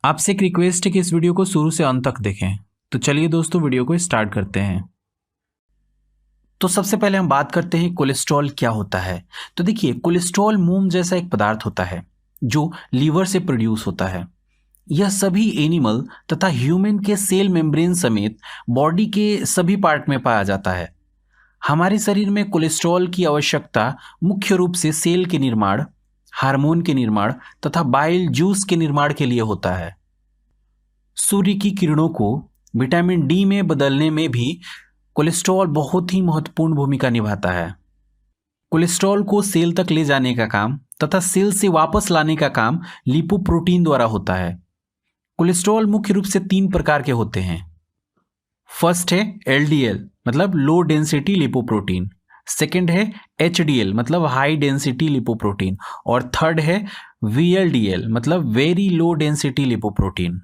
आपसे एक रिक्वेस्ट है कि इस वीडियो को शुरू से अंत तक देखें। तो चलिए दोस्तों वीडियो को स्टार्ट करते हैं। तो सबसे पहले हम बात करते हैं कोलेस्ट्रॉल क्या होता है। तो देखिए कोलेस्ट्रॉल मोम जैसा एक पदार्थ होता है जो लीवर से प्रोड्यूस होता है। यह सभी एनिमल तथा ह्यूमन के सेल मेम्ब्रेन समेत बॉडी के सभी पार्ट में पाया जाता है। हमारे शरीर में कोलेस्ट्रॉल की आवश्यकता मुख्य रूप से सेल के निर्माण, हार्मोन के निर्माण तथा बाइल जूस के निर्माण के लिए होता है। सूर्य की किरणों को विटामिन डी में बदलने में भी कोलेस्ट्रॉल बहुत ही महत्वपूर्ण भूमिका निभाता है। कोलेस्ट्रॉल को सेल तक ले जाने का काम तथा सेल से वापस लाने का काम लिपोप्रोटीन द्वारा होता है। कोलेस्ट्रॉल मुख्य रूप से 3 प्रकार के होते हैं। फर्स्ट है एलडीएल मतलब लो डेंसिटी लिपोप्रोटीन, सेकंड है एचडीएल मतलब हाई डेंसिटी लिपोप्रोटीन और थर्ड है वीएलडीएल मतलब वेरी लो डेंसिटी लिपोप्रोटीन।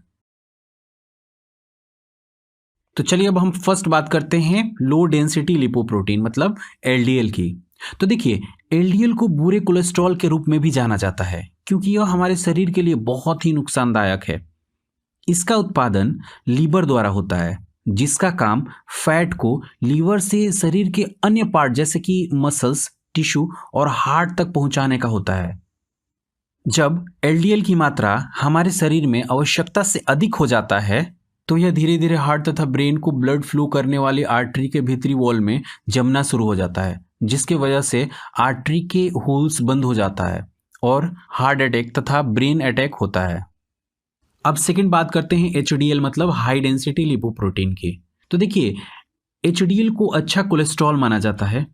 तो चलिए अब हम फर्स्ट बात करते हैं लो डेंसिटी लिपोप्रोटीन मतलब एलडीएल की। तो देखिए एलडीएल को बुरे कोलेस्ट्रॉल के रूप में भी जाना जाता है क्योंकि यह हमारे शरीर के लिए बहुत ही नुकसानदायक है। इसका उत्पादन लीवर द्वारा होता है जिसका काम फैट को लीवर से शरीर के अन्य पार्ट जैसे कि मसल्स, टिश्यू और हार्ट तक पहुंचाने का होता है। जब एलडीएल की मात्रा हमारे शरीर में आवश्यकता से अधिक हो जाता है तो यह धीरे धीरे हार्ट तथा ब्रेन को ब्लड फ्लो करने वाली आर्टरी के भीतरी वॉल में जमना शुरू हो जाता है, जिसकी वजह से आर्टरी के होल्स बंद हो जाता है और हार्ट अटैक तथा ब्रेन अटैक होता है। अब सेकंड बात करते हैं एचडीएल मतलब हाई डेंसिटी लिपोप्रोटीन की। तो देखिए एचडीएल को अच्छा कोलेस्ट्रॉल माना जाता है।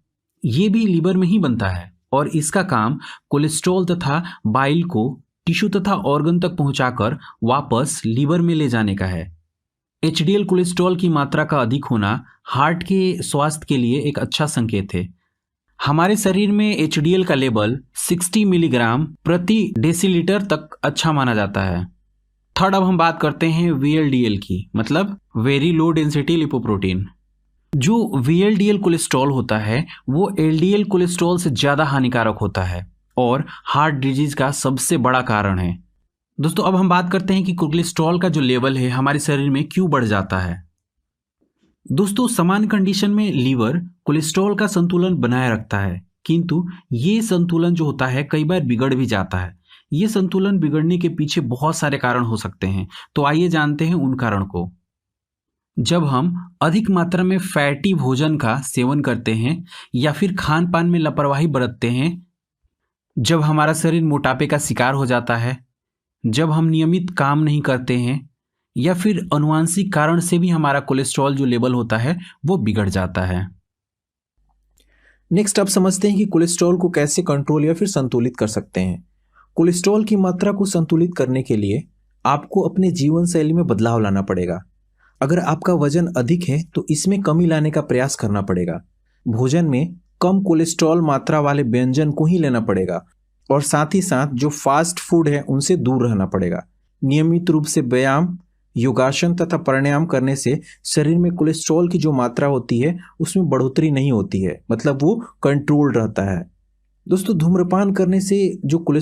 ये भी लीवर में ही बनता है और इसका काम कोलेस्ट्रॉल तथा बाइल को टिश्यू तथा ऑर्गन तक पहुंचाकर वापस लीवर में ले जाने का है। एचडीएल कोलेस्ट्रॉल की मात्रा का अधिक होना हार्ट के स्वास्थ्य के लिए एक अच्छा संकेत है। हमारे शरीर में एचडीएल का लेवल 60 मिलीग्राम प्रति डेसीलीटर तक अच्छा माना जाता है। थर्ड अब हम बात करते हैं वीएलडीएल की मतलब वेरी लो डेंसिटी लिपोप्रोटीन। जो वीएलडीएल कोलेस्ट्रॉल होता है वो एलडीएल कोलेस्ट्रॉल से ज़्यादा हानिकारक होता है और हार्ट डिजीज का सबसे बड़ा कारण है। दोस्तों अब हम बात करते हैं कि कोलेस्ट्रॉल का जो लेवल है हमारे शरीर में क्यों बढ़ जाता है। दोस्तों सामान्य कंडीशन में लीवर कोलेस्ट्रॉल का संतुलन बनाए रखता है, किंतु ये संतुलन जो होता है कई बार बिगड़ भी जाता है। ये संतुलन बिगड़ने के पीछे बहुत सारे कारण हो सकते हैं, तो आइए जानते हैं उन कारण को। जब हम अधिक मात्रा में फैटी भोजन का सेवन करते हैं या फिर खान पान में लापरवाही बरतते हैं, जब हमारा शरीर मोटापे का शिकार हो जाता है, जब हम नियमित काम नहीं करते हैं या फिर अनुवांशिक कारण से भी हमारा कोलेस्ट्रॉल जो लेवल होता है वो बिगड़ जाता है। नेक्स्ट आप समझते हैं कि कोलेस्ट्रॉल को कैसे कंट्रोल या फिर संतुलित कर सकते हैं। कोलेस्ट्रॉल की मात्रा को संतुलित करने के लिए आपको अपने जीवन शैली में बदलाव लाना पड़ेगा। अगर आपका वजन अधिक है तो इसमें कमी लाने का प्रयास करना पड़ेगा। भोजन में कम कोलेस्ट्रॉल मात्रा वाले व्यंजन को ही लेना पड़ेगा और साथ ही साथ जो फास्ट फूड है उनसे दूर रहना पड़ेगा। नियमित रूप से व्यायाम, योगासन तथा प्राणायाम करने से शरीर में कोलेस्ट्रॉल की जो मात्रा होती है उसमें बढ़ोतरी नहीं होती है, मतलब वो कंट्रोल रहता है। दोस्तों धूम्रपान करने से जो